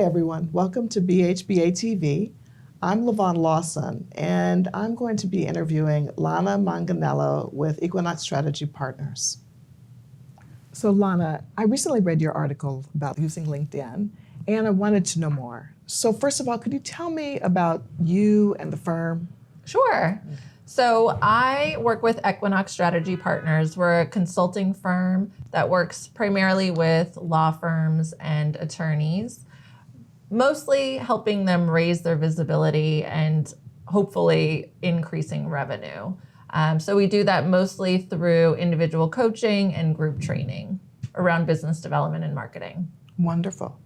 Hi everyone, welcome to BHBATV. I'm LaVonne Lawson, and I'm going to be interviewing Lana Manganiello with Equinox Strategy Partners. So Lana, I recently read your article about using LinkedIn, and I wanted to know more. So first of all, could you tell me about you and the firm? Sure. So I work with Equinox Strategy Partners. We're a consulting firm that works primarily with law firms and attorneys, mostly helping them raise their visibility and hopefully increasing revenue. So we do that mostly through individual coaching and group training around business development and marketing. Wonderful.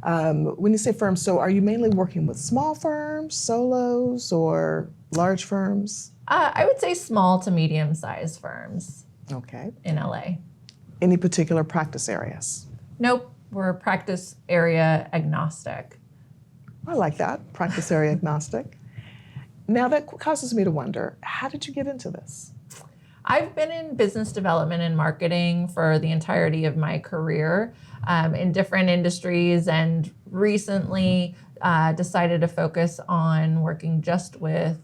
When you say firms, so are you mainly working with small firms, solos, or large firms? I would say small to medium-sized firms. Okay. In LA. Any particular practice areas? Nope, we're practice area agnostic. I like that, practice area agnostic. Now that causes me to wonder, how did you get into this? I've been in business development and marketing for the entirety of my career in different industries, and recently decided to focus on working just with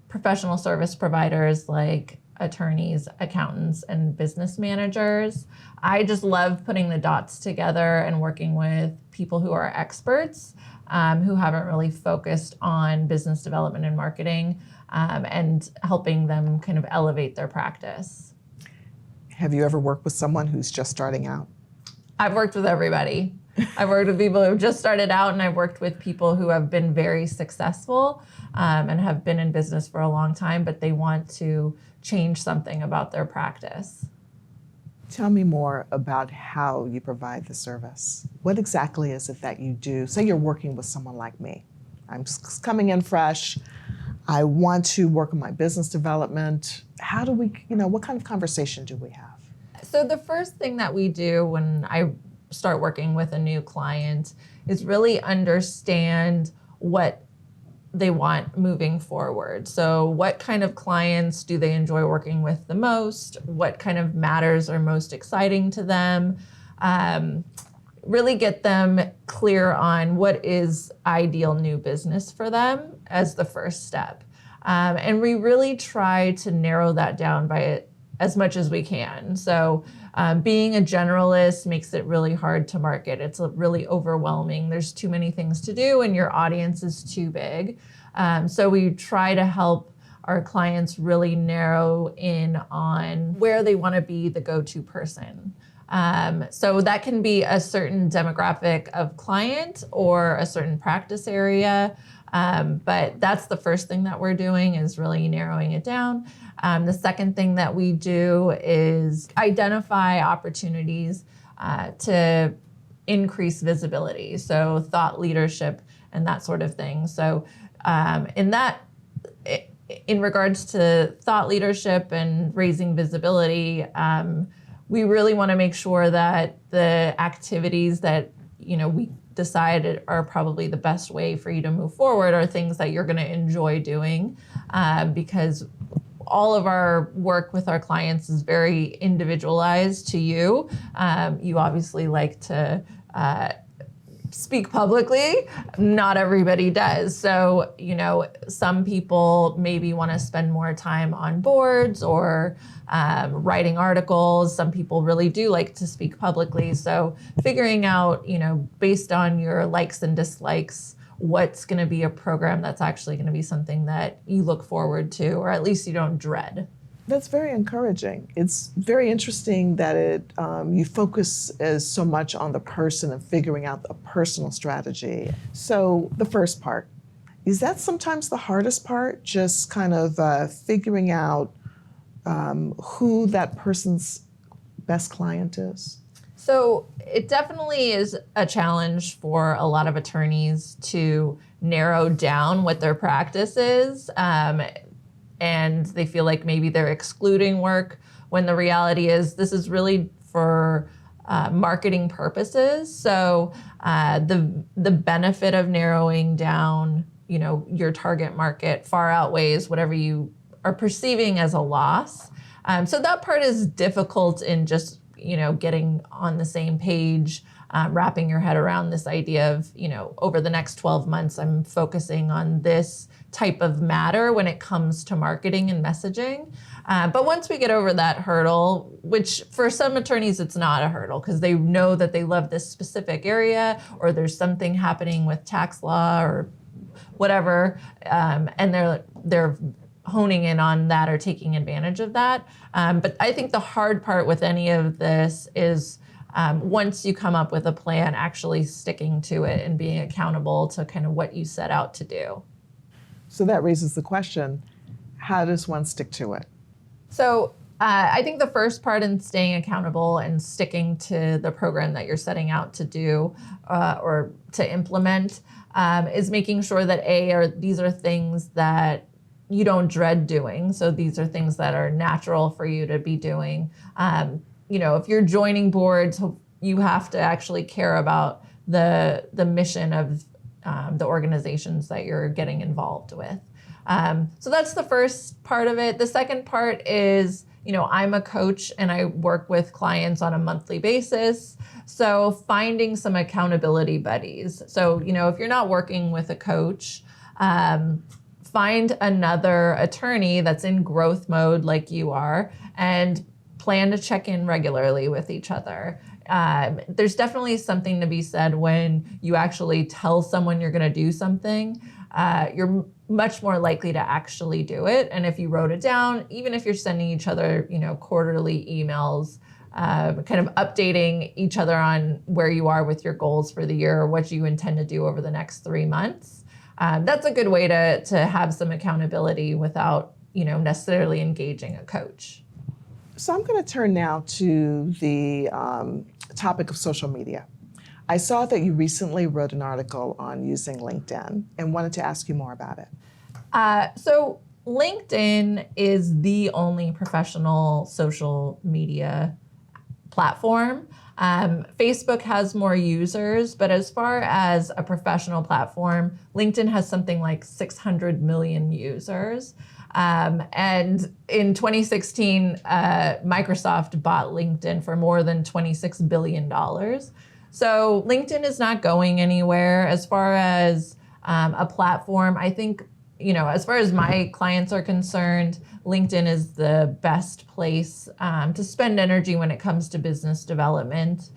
professional service providers like attorneys, accountants, and business managers. I just love putting the dots together and working with people who are experts who haven't really focused on business development and marketing and helping them kind of elevate their practice. Have you ever worked with someone who's just starting out? I've worked with everybody. I've worked with people who have just started out, and I've worked with people who have been very successful and have been in business for a long time, but they want to change something about their practice. Tell me more about how you provide the service. What exactly is it that you do? Say you're working with someone like me. I'm coming in fresh. I want to work on my business development. How do we, what kind of conversation do we have? So the first thing that we do when I start working with a new client is really understand what they want moving forward. So what kind of clients do they enjoy working with the most? What kind of matters are most exciting to them? Really get them clear on what is ideal new business for them as the first step. And we really try to narrow that down by as much as we can. So being a generalist makes it really hard to market. It's really overwhelming. There's too many things to do and your audience is too big. So we try to help our clients really narrow in on where they want to be the go-to person. So that can be a certain demographic of client or a certain practice area. But that's the first thing that we're doing, is really narrowing it down. The second thing that we do is identify opportunities to increase visibility. So thought leadership and that sort of thing. So in regards to thought leadership and raising visibility, we really want to make sure that the activities that we decided are probably the best way for you to move forward are things that you're going to enjoy doing, because all of our work with our clients is very individualized to you. You obviously like to speak publicly. Not everybody does. So, some people maybe want to spend more time on boards or writing articles. Some people really do like to speak publicly. So figuring out, based on your likes and dislikes, what's going to be a program that's actually going to be something that you look forward to, or at least you don't dread. That's very encouraging. It's very interesting that you focus so much on the person and figuring out a personal strategy. So the first part, is that sometimes the hardest part, just kind of figuring out who that person's best client is? So it definitely is a challenge for a lot of attorneys to narrow down what their practice is. And they feel like maybe they're excluding work, when the reality is this is really for marketing purposes. So the benefit of narrowing down, your target market far outweighs whatever you are perceiving as a loss. So that part is difficult in just, getting on the same page wrapping your head around this idea of, over the next 12 months, I'm focusing on this type of matter when it comes to marketing and messaging. But once we get over that hurdle, which for some attorneys, it's not a hurdle because they know that they love this specific area or there's something happening with tax law or whatever, and they're honing in on that or taking advantage of that. But I think the hard part with any of this is once you come up with a plan, actually sticking to it and being accountable to kind of what you set out to do. So that raises the question, how does one stick to it? So I think the first part in staying accountable and sticking to the program that you're setting out to do or to implement is making sure that these are things that you don't dread doing. So these are things that are natural for you to be doing. If you're joining boards, you have to actually care about the mission of the organizations that you're getting involved with. So that's the first part of it. The second part is, I'm a coach and I work with clients on a monthly basis. So finding some accountability buddies. So, if you're not working with a coach, find another attorney that's in growth mode like you are and plan to check in regularly with each other. There's definitely something to be said when you actually tell someone you're going to do something. You're much more likely to actually do it. And if you wrote it down, even if you're sending each other, quarterly emails, kind of updating each other on where you are with your goals for the year or what you intend to do over the next 3 months, that's a good way to have some accountability without, necessarily engaging a coach. So I'm going to turn now to the topic of social media. I saw that you recently wrote an article on using LinkedIn and wanted to ask you more about it. So LinkedIn is the only professional social media platform. Facebook has more users, but as far as a professional platform, LinkedIn has something like 600 million users. And in 2016, Microsoft bought LinkedIn for more than $26 billion. So LinkedIn is not going anywhere. As far as a platform, I think, as far as my clients are concerned, LinkedIn is the best place to spend energy when it comes to business development.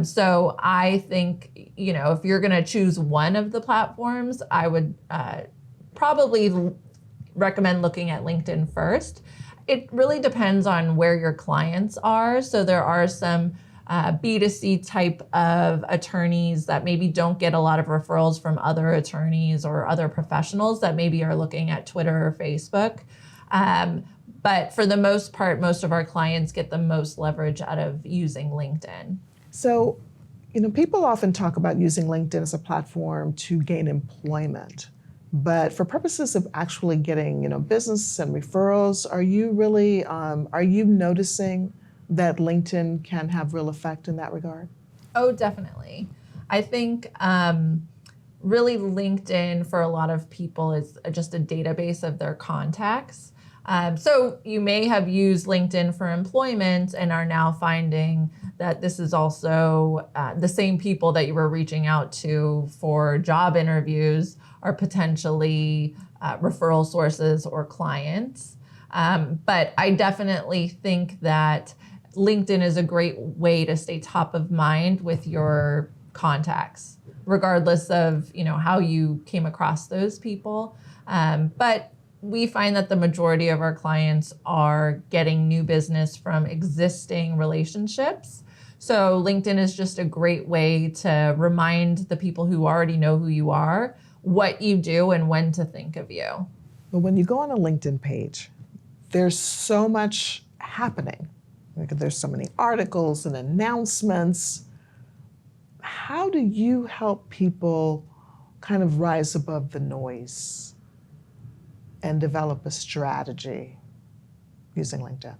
So I think, if you're going to choose one of the platforms, I would probably recommend looking at LinkedIn first. It really depends on where your clients are. So there are some B2C type of attorneys that maybe don't get a lot of referrals from other attorneys or other professionals that maybe are looking at Twitter or Facebook. But for the most part, most of our clients get the most leverage out of using LinkedIn. So, people often talk about using LinkedIn as a platform to gain employment. But for purposes of actually getting, business and referrals, are you noticing that LinkedIn can have real effect in that regard? Oh, definitely. I think really LinkedIn for a lot of people is just a database of their contacts. So you may have used LinkedIn for employment and are now finding that this is also the same people that you were reaching out to for job interviews are potentially referral sources or clients. But I definitely think that LinkedIn is a great way to stay top of mind with your contacts, regardless of how you came across those people. But we find that the majority of our clients are getting new business from existing relationships. So LinkedIn is just a great way to remind the people who already know who you are, what you do, and when to think of you. But when you go on a LinkedIn page, there's so much happening. There's so many articles and announcements. How do you help people kind of rise above the noise and develop a strategy using LinkedIn?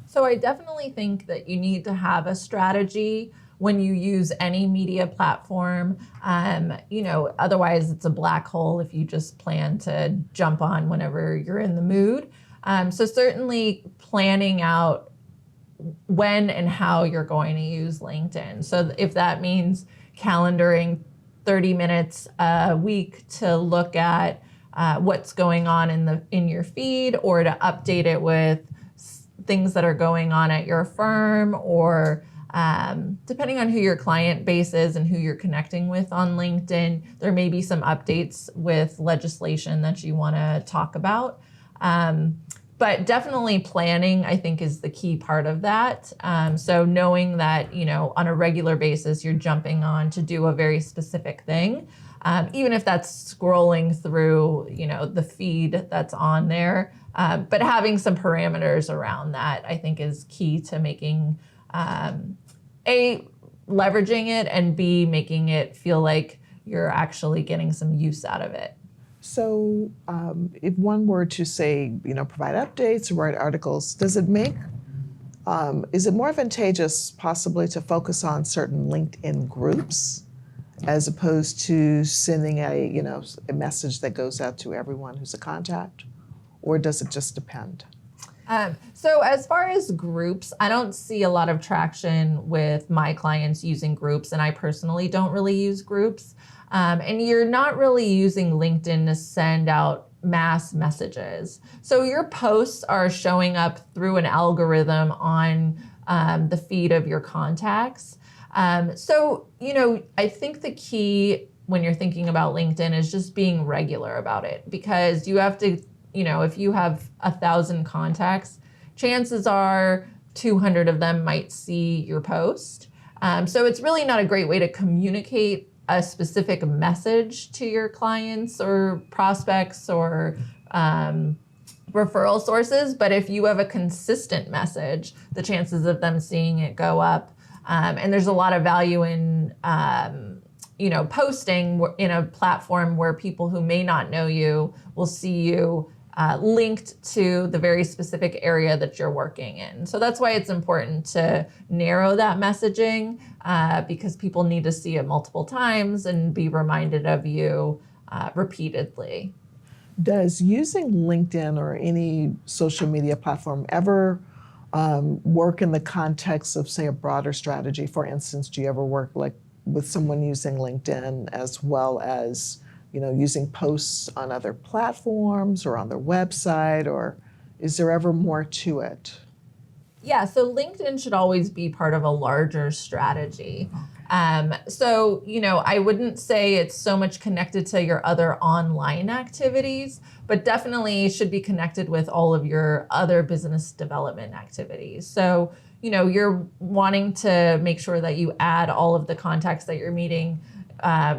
So I definitely think that you need to have a strategy when you use any media platform. Otherwise it's a black hole if you just plan to jump on whenever you're in the mood. So certainly planning out when and how you're going to use LinkedIn. So if that means calendaring 30 minutes a week to look at what's going on in your feed, or to update it with things that are going on at your firm, or depending on who your client base is and who you're connecting with on LinkedIn, there may be some updates with legislation that you want to talk about. But definitely planning, I think, is the key part of that. So knowing that, on a regular basis, you're jumping on to do a very specific thing, even if that's scrolling through, the feed that's on there. But having some parameters around that, I think, is key to making, A, leveraging it, and B, making it feel like you're actually getting some use out of it. So if one were to say, provide updates or write articles, is it more advantageous possibly to focus on certain LinkedIn groups as opposed to sending a message that goes out to everyone who's a contact? Or does it just depend? So as far as groups, I don't see a lot of traction with my clients using groups, and I personally don't really use groups. And you're not really using LinkedIn to send out mass messages. So your posts are showing up through an algorithm on the feed of your contacts. So, I think the key when you're thinking about LinkedIn is just being regular about it, because you have to, if you have 1,000 contacts, chances are 200 of them might see your post. So it's really not a great way to communicate a specific message to your clients or prospects or referral sources. But if you have a consistent message, the chances of them seeing it go up. And there's a lot of value in, posting in a platform where people who may not know you will see you linked to the very specific area that you're working in. So that's why it's important to narrow that messaging, because people need to see it multiple times and be reminded of you repeatedly. Does using LinkedIn or any social media platform ever work in the context of, say, a broader strategy? For instance, do you ever work with someone using LinkedIn as well as using posts on other platforms or on their website, or is there ever more to it? Yeah, so LinkedIn should always be part of a larger strategy. So, I wouldn't say it's so much connected to your other online activities, but definitely should be connected with all of your other business development activities. So, you're wanting to make sure that you add all of the contacts that you're meeting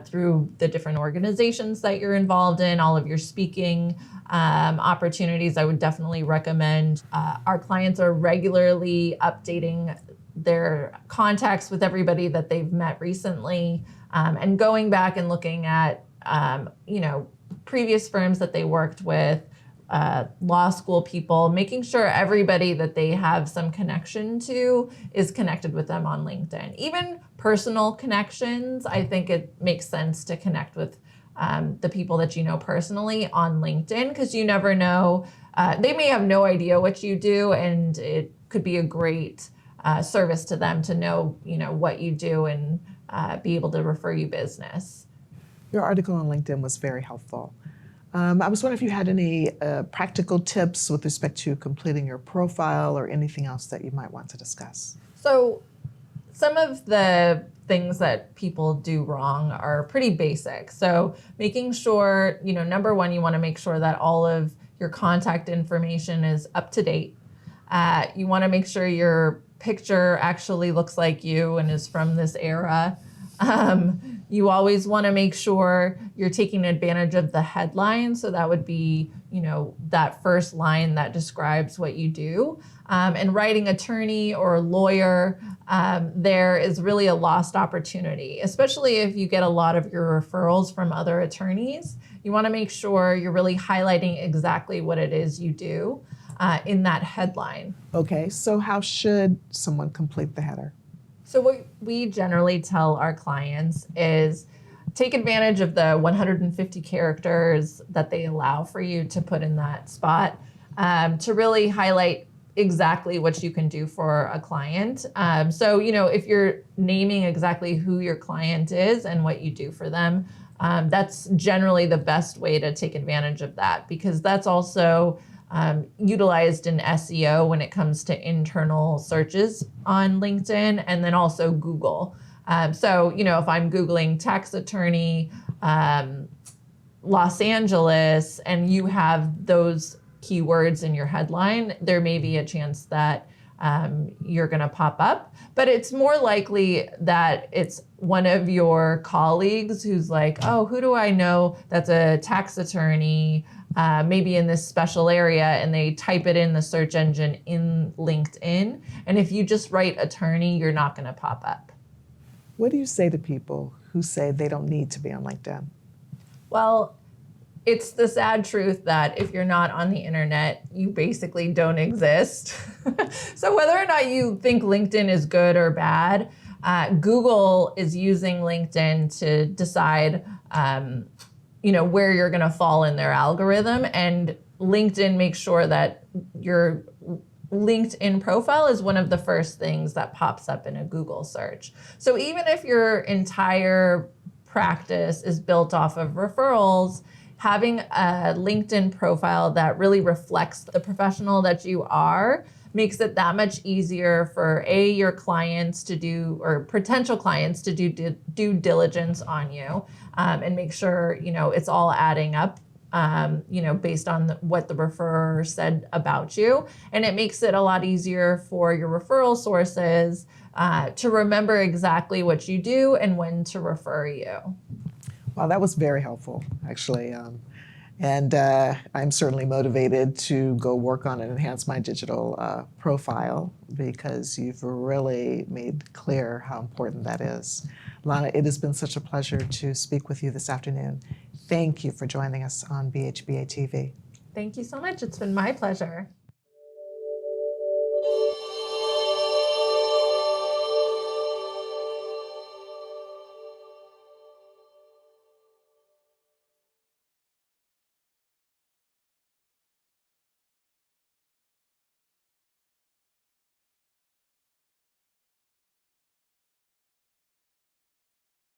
through the different organizations that you're involved in, all of your speaking opportunities. I would definitely recommend our clients are regularly updating their contacts with everybody that they've met recently, and going back and looking at previous firms that they worked with, law school people, making sure everybody that they have some connection to is connected with them on LinkedIn. Even personal connections, I think it makes sense to connect with the people that you know personally on LinkedIn, because you never know. They may have no idea what you do, and it could be a great service to them to know, what you do and be able to refer you business. Your article on LinkedIn was very helpful. I was wondering if you had any practical tips with respect to completing your profile or anything else that you might want to discuss. So some of the things that people do wrong are pretty basic. So making sure, number one, you want to make sure that all of your contact information is up to date. You want to make sure your picture actually looks like you and is from this era. You always want to make sure you're taking advantage of the headline. So that would be, that first line that describes what you do. And writing attorney or lawyer, there is really a lost opportunity, especially if you get a lot of your referrals from other attorneys. You want to make sure you're really highlighting exactly what it is you do in that headline. Okay, so how should someone complete the header? So what we generally tell our clients is take advantage of the 150 characters that they allow for you to put in that spot, to really highlight exactly what you can do for a client. So, if you're naming exactly who your client is and what you do for them, that's generally the best way to take advantage of that, because that's also utilized in SEO when it comes to internal searches on LinkedIn and then also Google. So, if I'm Googling tax attorney, Los Angeles, and you have those keywords in your headline, there may be a chance that you're going to pop up. But it's more likely that it's one of your colleagues who's like, oh, who do I know that's a tax attorney, maybe in this special area, and they type it in the search engine in LinkedIn. And if you just write attorney, you're not going to pop up. What do you say to people who say they don't need to be on LinkedIn? Well, it's the sad truth that if you're not on the internet, you basically don't exist. So whether or not you think LinkedIn is good or bad, Google is using LinkedIn to decide, where you're going to fall in their algorithm. And LinkedIn makes sure that your LinkedIn profile is one of the first things that pops up in a Google search. So even if your entire practice is built off of referrals, having a LinkedIn profile that really reflects the professional that you are makes it that much easier for your clients to do, or potential clients to do due diligence on you, and make sure, it's all adding up, based on what the referrer said about you. And it makes it a lot easier for your referral sources to remember exactly what you do and when to refer you. Well, that was very helpful, actually. And I'm certainly motivated to go work on and enhance my digital profile, because you've really made clear how important that is. Lana, it has been such a pleasure to speak with you this afternoon. Thank you for joining us on BHBATV. Thank you so much. It's been my pleasure.